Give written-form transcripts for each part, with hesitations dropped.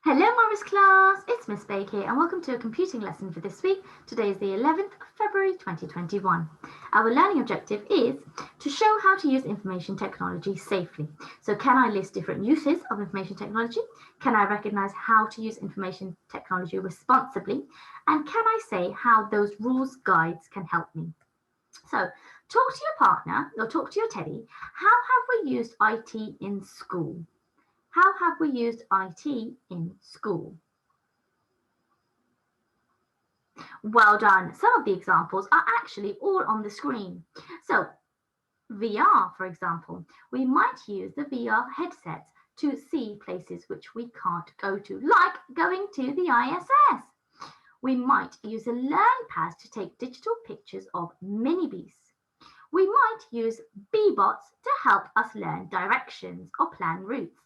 Hello Morris class, it's Miss Baig here and welcome to a computing lesson for this week. Today is the 11th of February 2021. Our learning objective is to show how to use information technology safely. So can I list different uses of information technology? Can I recognise how to use information technology responsibly? And can I say how those rules guides can help me? So talk to your partner or talk to your teddy. How have we used IT in school? How have we used IT in school? Well done. Some of the examples are actually all on the screen. So VR, for example, we might use the VR headsets to see places which we can't go to, like going to the ISS. We might use a LearnPad to take digital pictures of mini-beasts. We might use B-bots to help us learn directions or plan routes.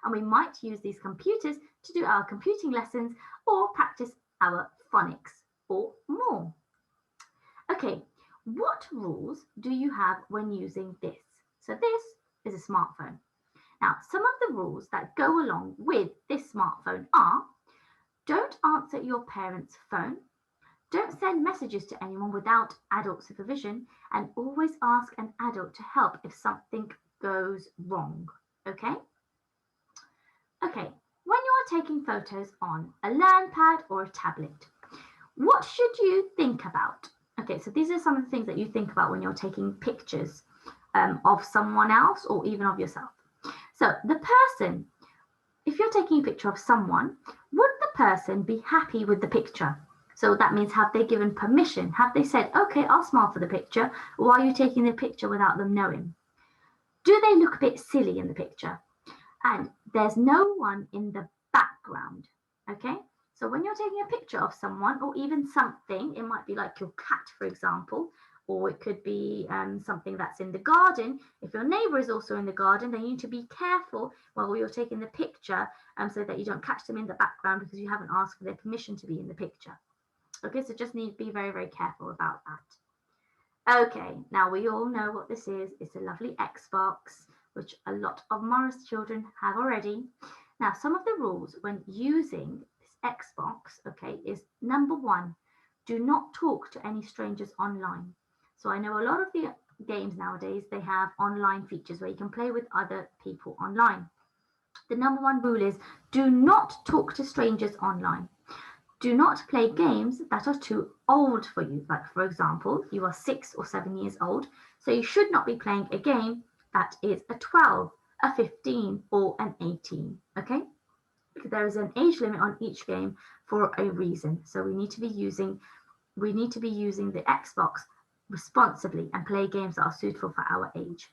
And we might use these computers to do our computing lessons or practice our phonics or more. Okay, what rules do you have when using this? So this is a smartphone. Now, some of the rules that go along with this smartphone are: don't answer your parents' phone, don't send messages to anyone without adult supervision, and always ask an adult to help if something goes wrong. Okay? Okay, when you are taking photos on a LearnPad or a tablet, what should you think about? Okay, so these are some of the things that you think about when you're taking pictures of someone else or even of yourself. So the person, if you're taking a picture of someone, would the person be happy with the picture? So that means, have they given permission? Have they said, okay, I'll smile for the picture, or are you taking the picture without them knowing? Do they look a bit silly in the picture? And there's no one in the background, okay? So when you're taking a picture of someone or even something, it might be like your cat, for example, or it could be something that's in the garden. If your neighbor is also in the garden, then you need to be careful while you're taking the picture so that you don't catch them in the background because you haven't asked for their permission to be in the picture. Okay, so just need to be very, very careful about that. Okay, now we all know what this is. It's a lovely Xbox, which a lot of Morris children have already. Now, some of the rules when using this Xbox, okay, is number one, do not talk to any strangers online. So I know a lot of the games nowadays, they have online features where you can play with other people online. The number one rule is do not talk to strangers online. Do not play games that are too old for you. Like, for example, you are 6 or 7 years old, so you should not be playing a game that is a 12, a 15, or an 18, okay? Because there is an age limit on each game for a reason. So we need to be using the Xbox responsibly and play games that are suitable for our age.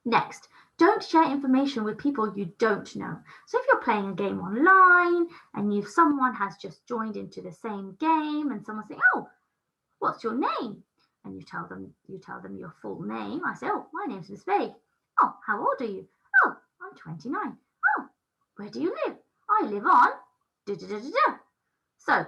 Next, don't share information with people you don't know. So if you're playing a game online and someone has just joined into the same game and someone saying, oh, what's your name? And you tell them your full name. I say, oh, my name's Miss Baig. Oh, how old are you? Oh, I'm 29. Oh, where do you live? I live on da-da-da-da-da. So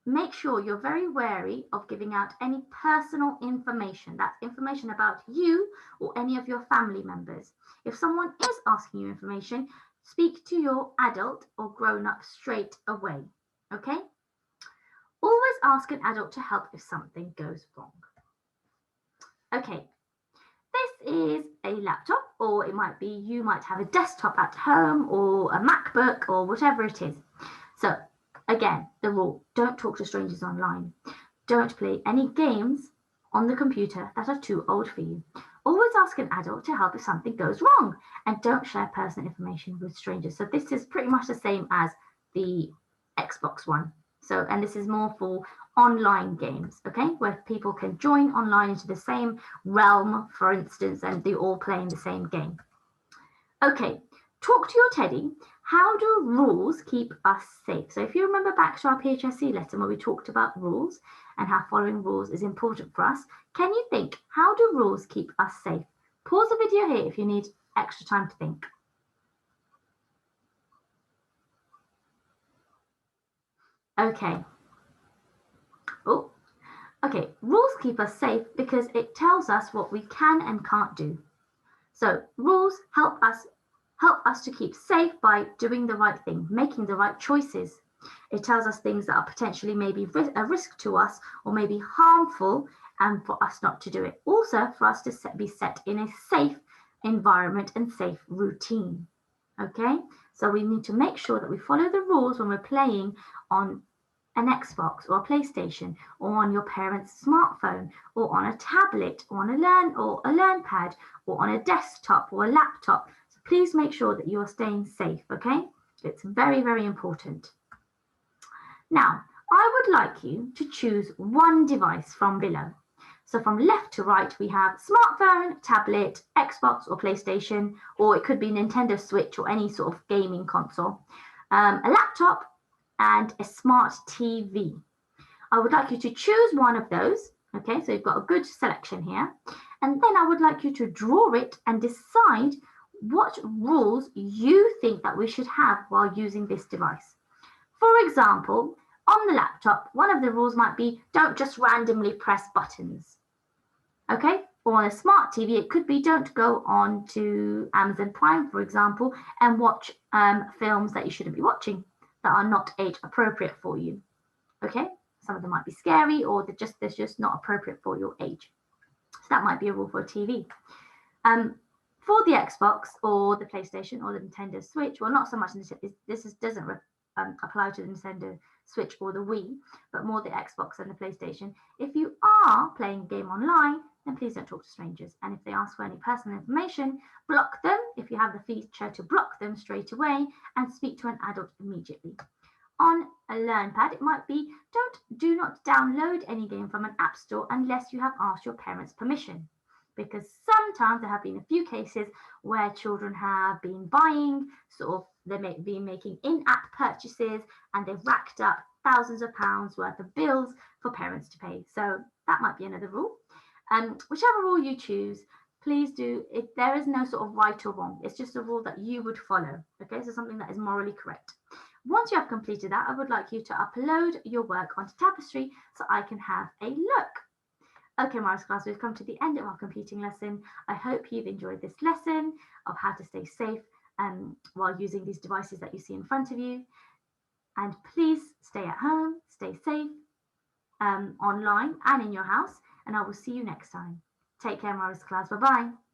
make sure you're very wary of giving out any personal information. That's information about you or any of your family members. If someone is asking you information, speak to your adult or grown-up straight away, okay? Always ask an adult to help if something goes wrong. Okay, this is a laptop, or you might have a desktop at home or a MacBook or whatever it is. So again, the rule, don't talk to strangers online. Don't play any games on the computer that are too old for you. Always ask an adult to help if something goes wrong, and don't share personal information with strangers. So this is pretty much the same as the Xbox one. So, and this is more for online games, okay, where people can join online into the same realm, for instance, and they all play in the same game. Okay, talk to your teddy. How do rules keep us safe? So if you remember back to our PHSE lesson where we talked about rules and how following rules is important for us, can you think, how do rules keep us safe? Pause the video here if you need extra time to think. Okay. Oh, okay. Rules keep us safe because it tells us what we can and can't do. So rules help us help us to keep safe by doing the right thing, making the right choices. It tells us things that are potentially maybe a risk to us or maybe harmful, and for us not to do it. Also, for us to be set in a safe environment and safe routine. Okay, so we need to make sure that we follow the rules when we're playing on an Xbox or a PlayStation or on your parents' smartphone or on a tablet or on a learn pad or on a desktop or a laptop. So please make sure that you are staying safe, okay? It's very, very important. Now, I would like you to choose one device from below. So from left to right, we have smartphone, tablet, Xbox or PlayStation, or it could be Nintendo Switch or any sort of gaming console, a laptop, and a smart TV. I would like you to choose one of those. Okay, so you've got a good selection here. And then I would like you to draw it and decide what rules you think that we should have while using this device. For example, on the laptop, one of the rules might be don't just randomly press buttons. Okay, or on a smart TV, it could be don't go on to Amazon Prime, for example, and watch films that you shouldn't be watching that are not age appropriate for you. Okay, some of them might be scary or they're just not appropriate for your age. So that might be a rule for a TV. For the Xbox or the PlayStation or the Nintendo Switch, well, not so much this doesn't apply to the Nintendo Switch or the Wii, but more the Xbox and the PlayStation. If you are playing a game online, then please don't talk to strangers. And if they ask for any personal information, block them if you have the feature to block them straight away and speak to an adult immediately. On a LearnPad, it might be do not download any game from an app store unless you have asked your parents' permission. Because sometimes there have been a few cases where children have been buying, they may be making in-app purchases and they've racked up thousands of pounds worth of bills for parents to pay. So that might be another rule. Whichever rule you choose, please do it. There is no sort of right or wrong. It's just a rule that you would follow. Okay, so something that is morally correct. Once you have completed that, I would like you to upload your work onto Tapestry so I can have a look. Okay, Morris class, we've come to the end of our computing lesson. I hope you've enjoyed this lesson of how to stay safe while using these devices that you see in front of you. And please stay at home, stay safe online and in your house. And I will see you next time. Take care, Morris class. Bye-bye.